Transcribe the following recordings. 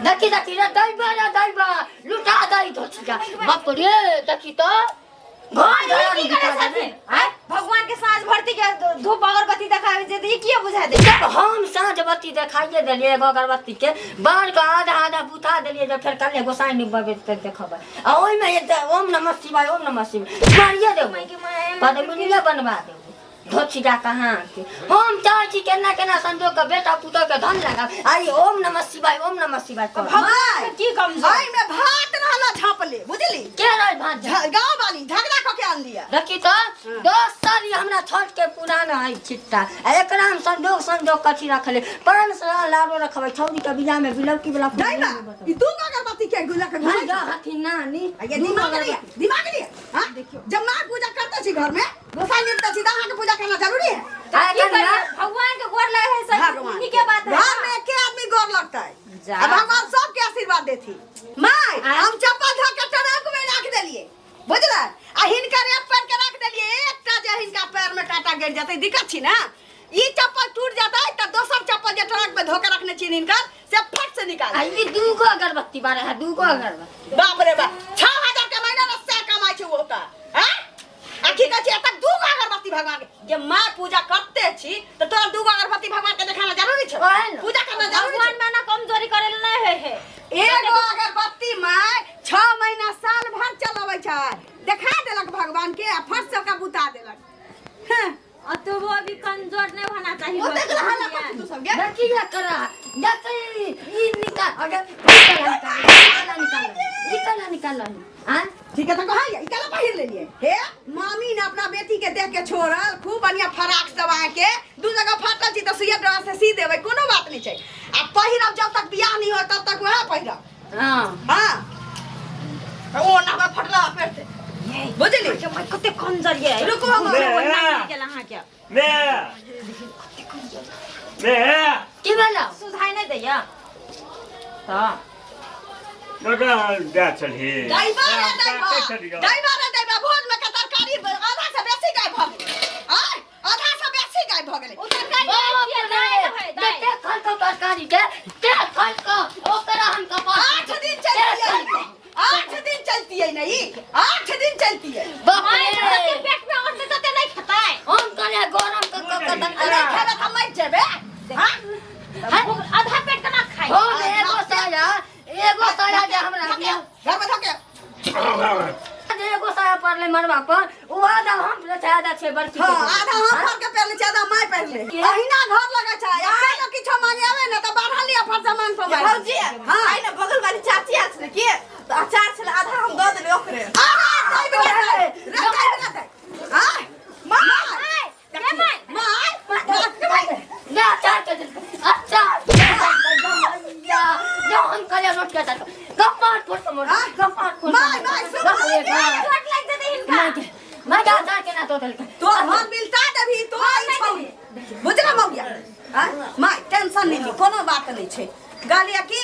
देखी देखी रे दैबा लुटा दई धोछिया बाप रे देखी तो भगवान के साँझ भरती के धूप अगरबत्ती देखावे जे ई किया बुझा दे हम साँझ बत्ती देखाइए देलिए अगरबत्ती के बार का आधा आधा बुता देलिए जब फिर कल गोसाई निबे देखब आ ओइ में ओम नमः शिवाय मारिए दे पदमिनिया बनवा दे धोछिया कहाँ के हम चाहे छी केना संजोग के बेटा पुतो के धन लगा आई ओम नमः शिवाय कर भगवान की कमजोर भाई में भात रहला झापले बुझली के रही भात गांव वाली झगड़ा क के आन लिया देखी तो 10 साल हमरा छोड़ के पुराना है चिट्टा एकरा हम संजोग कथी रखले परन से लारो रखबै छौरी के बिया में बिलौकी वाला दैबा ई दू अगरबत्ती के गुला के भाई जा हथी नानी ये दिमाग लिया हां देखियो जब मां पूजा करते छी घर में गोसाई निपटा छी दाहा के पूजा करना जरूरी है भगवान के गोर लगे है सब उन्हीं के बात है घर में के आदमी गोर लगता है अब भगवान सबके आशीर्वाद देथी माय हम चप्पल धो के ट्रक में रख देलिए बुझला आ हिनकर एक पैर के रख देलिए एकटा जे हिनका पैर में कांटा गिर जाते दिक्कत छी ना ई चप्पल टूट जाता है त दोसर चप्पल जे ट्रक में धो के रखने छी हिनकर से फट से निकाल आई दूगो अगरबत्ती बारे है दूगो अगरबत्ती बाप रे बाप 6000 के महीना में से कमाई छै वो त हैं आखी का छी तक दूगो अगरबत्ती भगवान के जे मां पूजा करते छी त तोरा दूगो अगरबत्ती भगवान के देखाना जरूरी छै पूजा करना जरूरी भगवान माना कमजोरी करे नहीं है एगो अगरबत्ती मां 6 महीना साल भर चलाबै छै देखा देलक भगवान के आ फट से का बुता देलक हैं तो वो अभी कमजोर नहीं होना चाहिए वो देख रहा है तू सब के देखी क्या करा देखी ई निकाल अगर निकाल हां ठीक है तो कहा ये इकला पहिर ले लिए हे मामी ने अपना बेटी के देख के छोड़ल खूब बढ़िया फराक सब के दू जगह फाटल छी त सुइया डरा से सी देबै कोनो बात नहीं छै आ पहिरब जब तक बियाह नहीं हो तब तक वह पहिरब हां ओ ना फटला पेट से बुझली मैं कते कमजोर है रुको के लहा क्या मैं की बोला सुधाई नहीं दैया हां लगा जा चली ड्राइवर भोज में का तरकारी आधा से बेसी गाय भ गेलै आधा से बेसी गाय भ गेलै ओ तरकारी ते खल को तरकारी के ते खल को ओकरा हम कपास 8 दिन चलती है 8 दिन चलती है नहीं 8 दिन चलती है बाप रे पेट में और तो नहीं खाता है हम करे गरम अरे खाना त मर जेबे हां आधा पेट केना खाई हो एगो साया जे हमरा घर में धके एगो साया पड़ले मरवा पर उ आधा हम ज्यादा छे बड़की हां आधा हम फर के पहले ज्यादा माय पहले अहिना घर लगे छै अहिना किछो मांगे आवे न त बाढ़ा लिया फर सामान सब भौजी हां आई ना बगल वाली चाची आ छले के तो अचार छले आधा हम द देले ओकरे हां माय ना चार के अच्छा हम कले रोट के कपाट फोट मोर कपाट फोट माय चोट लग जाते इनका मैं जा के ना तो हम मिलता देबी तो आई छौ बुझला मौगिया माय टेंशन नहीं ली कोनो बात नहीं छै गालिया की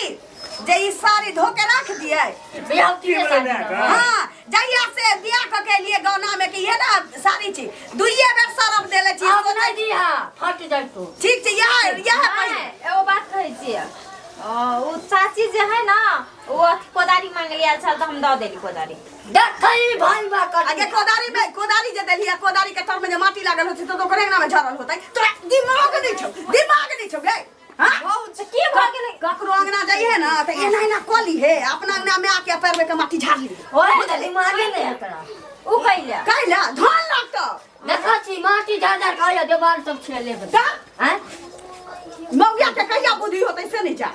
जे ई साड़ी धो के रख दिए बियाहती के साथ हां जहिया से बियाह क के लिए गौना में कि ये ना साड़ी छी दुइये बेर सरफ देले छी अब नहीं दिया फट जाई तो ठीक छै यह पहले एगो बात कहै छी ओ चाची जे है ना वो कोदारी मांग लिया चल तो हम द देली कोदारी देखई भाई बा कर आगे कोदारी जे देलिया कोदारी के तर में जे माटी लागल होते तो ओकरे ना में झरल होतै तोरा दिमाग नहीं छौ गे हां बहुत की भ गेलै ककरो अंगना जाइए ना त एना एना कोली हे अपना अंगना में आके पैर में के माटी झाड़ ली ओए दिमागे नहीं एकरा उ कइला धन लागत देखा छी माटी झाड़ खाया देवाल सब छेले बता हैं मौगिया के कहिया बुद्धि होतै से नहीं जा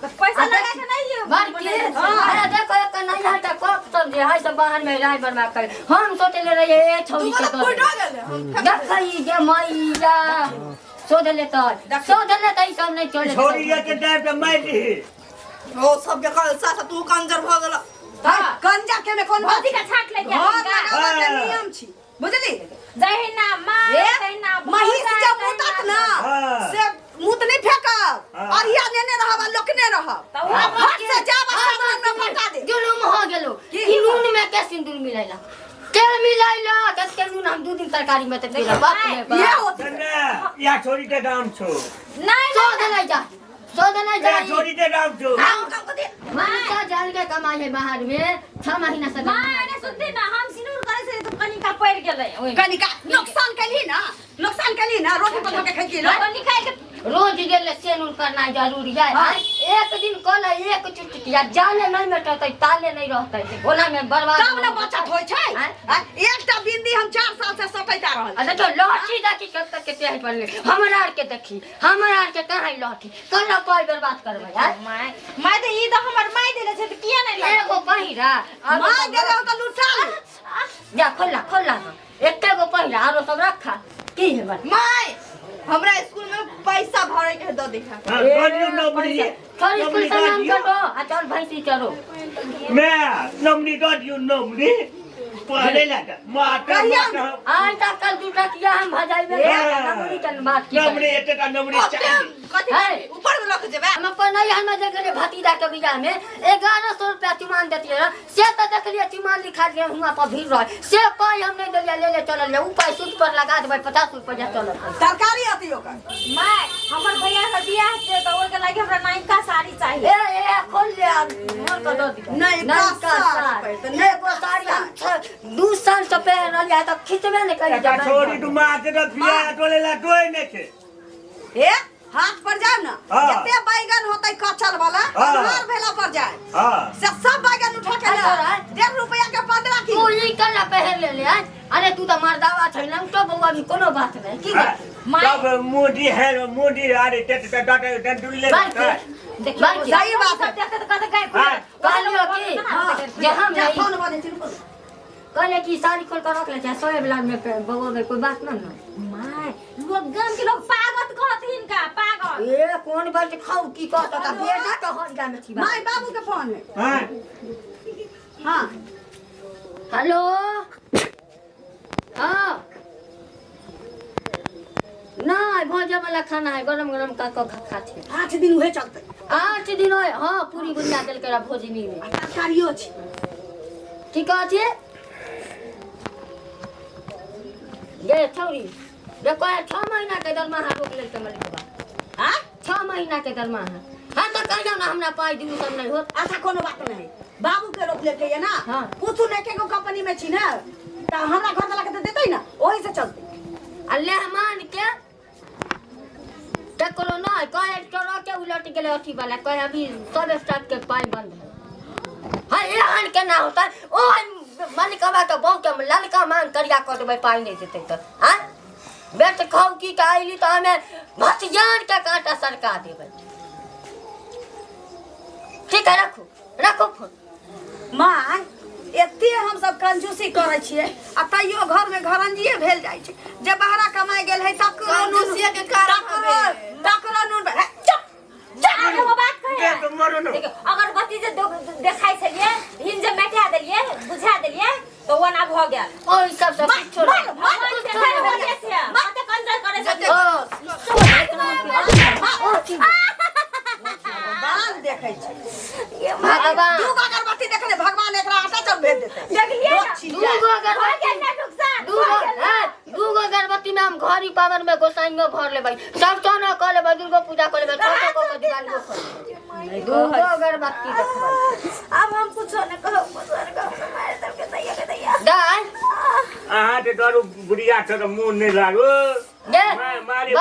पैसा लगा के नहीं है बार के अरे देखो एक नहीं हटा कप सब जे है सब बाहर में राय बनवा कर हम सोचले रहे ए छौरी के तो देखई जे मैया सोधले तो ई सब नहीं चले छोरी के टाइम पे मार दी ओ सब के साथ तू कंजर भ गेल कंजर के में कोन भौजी का छाट ले के नियम छी बुझली जहिना मां महिष जब मुतत ना से मुत नहीं फेंकब और या नेने रहब लोकने रहब फट से जाब सामान में फटा दे जुलुम हो गेलो ई नून में के सिंदूर मिलाइला तेल मिलाइला के नून हम 2 दिन तरकारी में त बाप रे ये होत या छोरी के दाम छो नहीं सोधले जा सोच नहीं क्या जाई छोड़ी दे राम जो माता जान के कमाई है बाहर में 6 महीना से माय अरे सुनते ना हम सिनूर करे से तो कनिका पड़ गेलै ओइ कनिका नुकसान कली ना रोटी पका के खाई लो कनिका के रोज गेले सेनुर करना जरूरी है एक दिन कल एक चुटकिया जाले नहीं मेटतै ताले नहीं रहतै ओना में बर्बाद तब ना बचत होय छै एकटा बिंदी हम 4 साल से सटैता रहल अरे तो लहठी देखी कब तक के तेह पड़ले हमरा आर के देखी हमरा आर के कहां लहठी कल पाई बर्बाद करबै माय तो ई तो हमर माय देले छै त किया नहीं एगो पहिरा माय देले हो त लुटा जा खोला एके गो पहिरा आरो सब रखा की है बा माय हमरा स्कूल में पैसा भरे के द देखा गॉडियो नंबरी चल स्कूल से नाम करो आ चल भैंसी चरो मैं नंबरी गॉडियो नंबरी पहले लगा माता आज तक कल दूटा किया हम भजाई में नंबरी चल बात की नंबरी एते का नंबरी चाहिए कथि ऊपर में रख जेबे हम अपन नहीं हम जगह भतीजा के बियाह में 1100 रुपया चुमान देती है से तो देख लिया चुमान लिखा दिया हुआ पर भीड़ रहे से पाई हम नहीं देलिया ले चल ले ऊपर सूट पर लगा देबै 50 रुपया चल सरकारी अति ओकर माय हमर भैया के बियाह छै त ओके लागि हमरा नायका साड़ी चाहिए ए खोल ले मोर को दो दी नहीं का साड़ी तो नहीं को साड़ी हम 2 साल से पहन रही है तो खिचबे नहीं करी का छोड़ी तू मार के रखिया टोले ला डोय ने के ए हाथ पर जाओ ना जते बैगन होतै कचल वाला घर भेला पर जाए हां से सब बैगन उठा के ले 1.5 रुपया के 15 तू किलो ई कला पहन ले ले अरे तू तो मर्दावा छै लंग तो बउआ भी कोनो बात नहीं की सब मोदी है मोदी अरे टे डाटा डंडुल ले देखिए सही बात है देख त कत गए कहलियो कि जे हम नहीं फोन बजे छी कहले कि साड़ी खोल कर रख ले चाहे सोए ब्लाउज में बउआ में कोई बात ना माय लोग गांव के लोग पागल कहथिन का पागल ए कौन बात खाऊ की कहता का बेटा तो हरिया में थी माय बाबू के फोन है हां हां हेलो हां नहीं भोजन वाला खाना है गरम गरम का खा छे 8 दिन हुए चलते 8 दिन होय हां पूरी बुनिया देल के भोजनी में तरकारियो छी ठीक है ये छौरी देखो 6 महीना के दरमाहा रोक ले के मलिकबा हां 6 महीना के दरमाहा हां तो कह जाओ ना हमरा पाई दिउ सब नहीं होत अच्छा कोनो बात नहीं बाबू के रोक लेके ये ना हाँ। पूछू नहीं के कंपनी में छी ना त हमरा घर वाला के देतै ना ओही से चलते अल्लाह मान के टकरो ना कहे चोरा के उलट गेले अथी वाला कहे अभी सब स्टाफ के पाई बंद है हां एहन के ना होता ओ मालिकवा तो बहु के ललका मांग करिया कर देबै पाई नहीं देते तो हां बेट खाऊ की काइली तो हमें भतियान के कांटा सरका देबै ठीक है रखो फोन माय एते हम सब कंजूसी करे छिए आ तइयो घर में घरंजिए भेल जाय छै जे बाहरा कमाई गेल है तकरो कंजूसी के कारण तकरो नून वो बात कहे तो मरो न देखो अगरबत्ती जे देखाई छलिए हिन जे मेटा देलिए बुझा देलिए तो वो ना भ गेल ओइ सब छोड़ मत कंजर करे से भगवान देखै छै भगवान दू अगरबत्ती देखले भगवान एकरा आटा चल भेज देतै देखलिए दूगो अगरबत्ती में हम घरी पावर में गोसाइयो भर लेबै सब सोना कर लेबै दुर्गा पूजा कर लेबै छोटा को दिवाली को कर दूगो अगरबत्ती देखबै अब हम कुछ न कहो मारे तब के दैया दाई आहा ते डरो बुढ़िया छ मुंह नहीं लागो दे मारी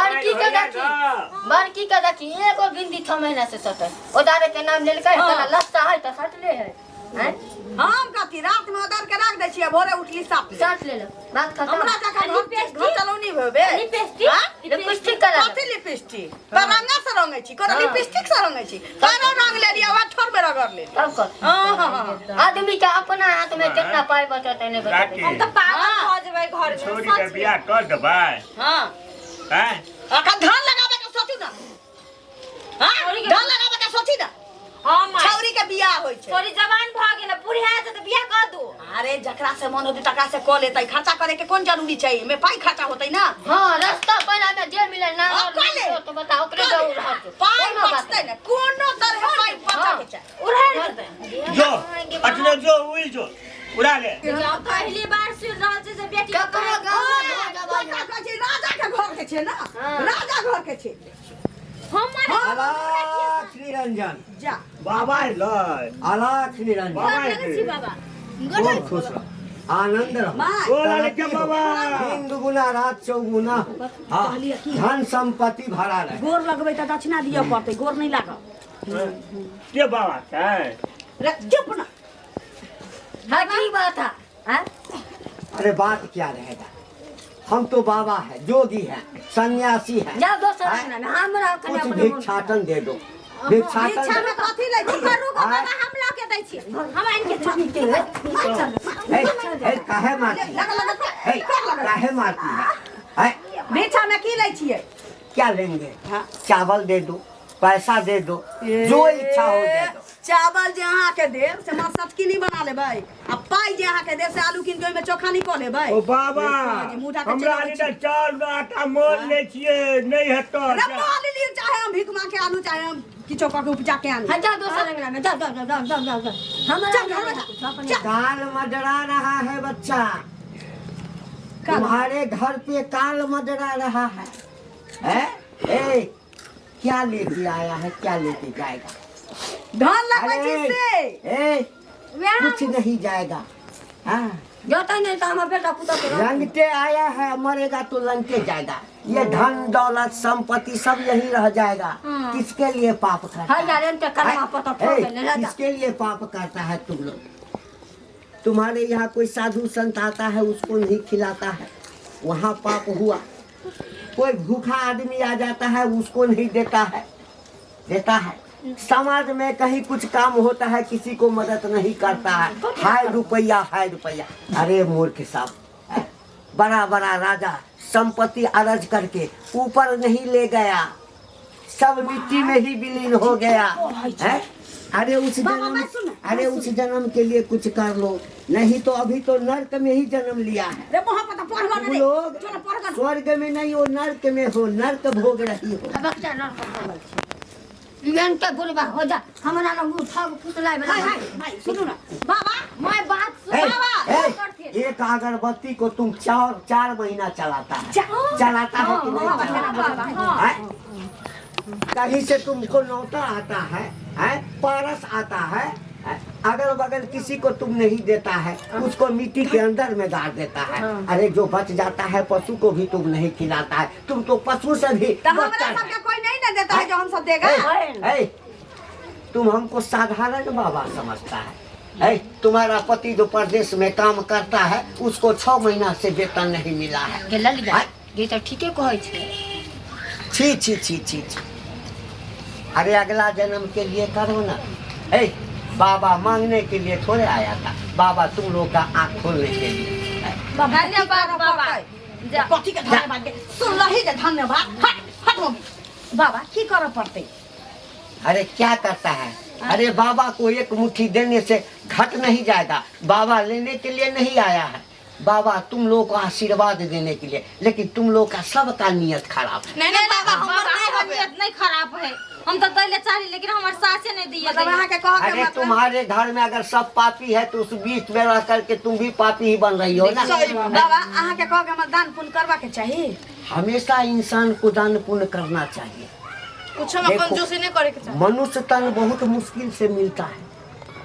बड़की का देखी एगो बिंदी 6 महीना से सटै ओदारे के नाम लेल के तना लस्ता है त सटले है हैं हम कथी रात में उधर के रख दै छियै भोरे उठली साथ ले लो बात खत्म हमरा जका घर चलौनी होबे लिपस्टिक कलर कथी लिपस्टिक पर रंगा से रंगै छी कोनो लिपस्टिक से रंगै छी तारो रंग ले लिया वा ठोर में रगड़ ले तब कर हां आदमी के अपना हाथ में कितना पाई बचत है नहीं बचत हम तो पागल हो जेबै घर में छोड़ी के बियाह कर देबै हां हैं अखन धान लगाबे के सोचू ना हां धान लगाबे के सोची ना हां मां छौरी के बियाह होय छै छोरी जवान भ गेल पूरी है तो बियाह कर दो अरे जकरा से मन होतै तकरा से क लेतै खर्चा करे के कोन जरूरी छै में पाई खर्चा होतै ना हां रास्ता पहला में जे मिले ना काले तो बताओ ओकरे जाऊ रहत पाई बचतै ना कोनो तरह पाई बचा के छै उड़ा दे जो अटले जो उई जो उड़ा ले पहली बार सुन रहल छै जे बेटी ककरो गांव में राजा के घर के छै ना राजा घर के छै अलख निरंजन जा बाबा लय अलख निरंजन बाबा बहुत खुश रहो आनंद रहो माय बोला लेके बाबा दिन दुगुना रात चौगुना हाँ, धन संपत्ति भरा रहे गोर लगबै त दक्षिणा दिय पड़तै गोर नहीं लागल के बाबा है रे चुप ना हाँ की बात है हाँ? अरे बात क्या रहेगा हम तो बाबा है जोगी है सन्यासी है जाओ दोसर अंगना में हमरा कने कुछ अपने भिक्षाटन दे दो भिक्षाटन इच्छा दे में दो। कथी लै छी रुको बाबा हम ला के दै छी हम आइन के हे, हे, काहे मारती है? हे, काहे मारती है? भिक्षा में की लै छियै क्या लेंगे हाँ। चावल दे दो पैसा दे दो जो इच्छा हो दे दो चावल जे अहाँ के देब से मां सटकी नहीं बना लेबै आ पाई जे अहाँ के देब से आलू कीन के ओइमे चोखा नहीं कऽ लेबै ओ बाबा मुँह ढाके हमरा चलि आनी जाइ त चाउर आटा मोल ले छिए नहीं हेतो रे मोल लियो चाहे हम भीख मांग के आलू चाहे हम किछो कऽ के उपजा के आनी हाँ जाओ दोसर अंगना में जाओ जाओ जाओ जाओ जाओ जाओ हमरा चल, अंगना में चल, जाओ, चल। अपने- काल मडरा रहा है बच्चा तुम्हारे घर पे काल मडरा रहा है ए, क्या लेके आया है क्या लेके जाएगा धन लगबै छी से ए, कुछ नहीं जाएगा हाँ जोता नहीं तो हमारा बेटा पुता के लंगटे आया है मरेगा तो लंगटे जाएगा ये धन दौलत संपत्ति सब यही रह जाएगा किसके लिए पाप करता हाँ यार इनके कलमा पता फोड़ ए, देने लगा किसके लिए पाप करता है तुम लोग तुम्हारे यहाँ कोई साधु संत आता है उसको नहीं खिलाता है वहाँ पाप हुआ कोई भूखा आदमी आ जाता है उसको नहीं देता है समाज में कहीं कुछ काम होता है किसी को मदद नहीं करता है हाय रुपया अरे मूर्ख साहब बड़ा बड़ा राजा संपत्ति अर्ज करके ऊपर नहीं ले गया सब मिट्टी में ही विलीन हो गया है अरे उस जन्म के लिए कुछ कर लो नहीं तो अभी तो नर्क में ही जन्म लिया है रे मोह पता पढ़ तुम रे लोग चलो पढ़ ग स्वर्ग में नहीं हो नर्क में हो नर्क भोग रही हो अब बच्चा ना बोल इनके बोलबा हो जा हमरा ना उठा फुसलाए हाय हाय भाई सुनो ना बाबा मैं बात सुन ए, बाबा ए, एक अगरबत्ती को तुम 4 महीना चलाता है चलाता है कि नहीं चलाता है? कहीं से तुमको नौता आता है पारस आता है अगल बगल किसी को तुम नहीं देता है उसको मिट्टी के अंदर में गाड़ देता है अरे जो बच जाता है पशु को भी तुम नहीं खिलाता है तुम तो पशु से भी तो हमरा बदतर सबके कोई नहीं ना देता है जो हम सब देगा है। तुम हमको साधारण बाबा समझता है तुम्हारा पति जो प्रदेश में काम करता है उसको 6 महीना से वेतन नहीं मिला है के ललिता ये तो ठीके कहै छै छी अरे अगला जन्म के लिए करो ना बाबा मांगने के लिए थोड़े आया था बाबा तुम लोग का आँख खोलने के लिए धन्यवाद बाबा कथी के धन्यवाद दे सुन लही दे धन्यवाद हट मम्मी बाबा की करऽ पड़तै अरे क्या करता है अरे बाबा को एक मुट्ठी देने से घट नहीं जाएगा बाबा लेने के लिए नहीं आया है बाबा तुम लोग को आशीर्वाद देने के लिए लेकिन तुम लोग का सबका नियत खराब है नहीं बाबा हमार नियत नहीं खराब है हम तो दैले चाही लेकिन हमार सासे नहीं दिए मतलब अहाँ के कह के अरे मतलब तुम्हारे घर में अगर सब पापी है तो उस बीच में रह करके तुम भी पापी ही बन रही हो ना बाबा अहाँ के कह के हमरा दान पुण्य करबा के चाही हमेशा इंसान को दान पुण्य करना चाहिए कुछ हम कंजूसी नहीं करे के मनुष्य तन बहुत मुश्किल से मिलता है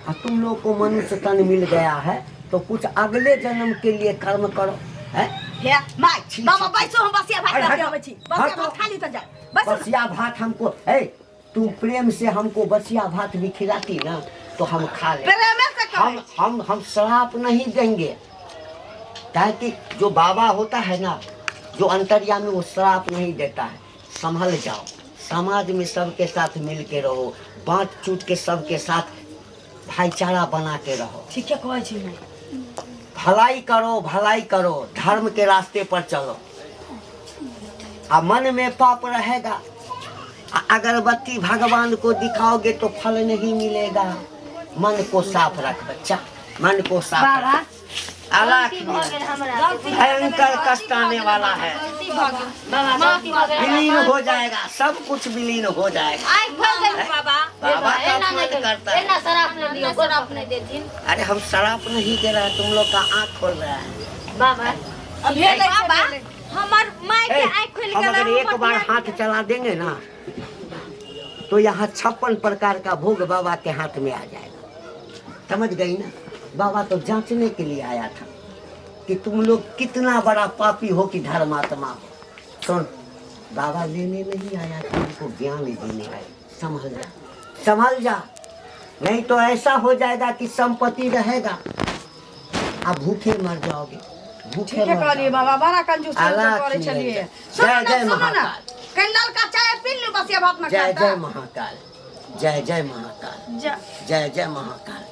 और तुम लोग को मनुष्य तन मिल गया है तो कुछ अगले जन्म के लिए कर्म करो है हे माय छी, बाबा छी, बैसो हम बसिया भात अरे, लेके हटो, आबै छी बसिया हटो। भात खाली त जा बैसो बसिया भात हमको तुम प्रेम से हमको बसिया भात भी खिलाती ना तो हम खा ले प्रेम से कहो हम श्राप नहीं देंगे ताकि जो बाबा होता है ना जो अंतर्यामी वो श्राप नहीं देता है संभल जाओ समाज में सबके साथ मिल के रहो बांट चूट के सबके साथ भाईचारा बना के रहो ठीक है कहै छी मैं भलाई करो धर्म के रास्ते पर चलो आ मन में पाप रहेगा अगरबत्ती भगवान को दिखाओगे तो फल नहीं मिलेगा मन को साफ रख बच्चा मन को साफ रख अलग भयंकर कष्ट आने वाला है विलीन हो जाएगा सब कुछ विलीन हो जाएगा बाबा बाबा का अपमान करता है एना शराब न दियो शराब नहीं देथिन अरे हम शराब नहीं दे रहे हैं तुम लोग का आँख खोल रहा है बाबा बाबा हमार माय के आँख खुल हम गेल अगर एक बार हाथ चला देंगे ना तो यहाँ 56 प्रकार का भोग बाबा के हाथ में आ जाएगा। समझ गई ना? बाबा तो जांचने के लिए आया था कि तुम लोग कितना बड़ा पापी हो कि धर्मात्मा हो। सुन, बाबा लेने नहीं आया, तुमको ज्ञान देने आए। संभल जा, संभल जा, नहीं तो ऐसा हो जाएगा कि संपत्ति रहेगा, आप भूखे मर जाओगे। भूखे ठीक है मर कहलिए जाओगे। बाबा, बड़ा कंजूस आलाख करे नहीं चलिए। है। सुनो जय ना, जय सुनो ना, महाकाल। कैंडल का चाय पी लो बस, ये बात में जय कहता। जय महाकाल, जय जय महाकाल, जय जय महाकाल।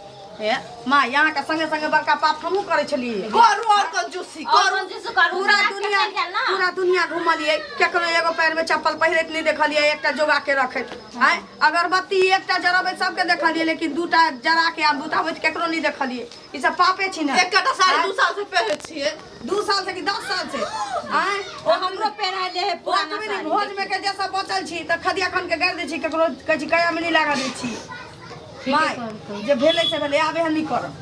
माँ यहाँ के संगे संगे बड़का पाप हमहू करे छलिए। करू और कंजूसी करू पूरा दुनिया घुमलिए, केकरो एगो पैर में चप्पल पहिरत नहीं देखलिए, एकटा जोगा के रखत हैं। अगरबत्ती एकटा जराबे सबके देखलिए, लेकिन दूटा जरा के आ बुताबे केकरो नहीं देखलिए। ई सब पापे छी ना। एकटा साड़ी 2 साल से पहने छिए, 2 साल से कि 10 साल से हैं। ओ हमरो पहनाइले है पुराना पुराना साड़ी। भोज में के जैसा बचल छी त खदिया खन के गाड़ दे छी, केकरो कह छी कया में नहीं लगा दे छी। माय जे भेले से भेले, आबे हम नहीं करब।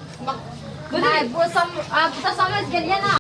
नहीं वो आप तो समझ गेलिए ना।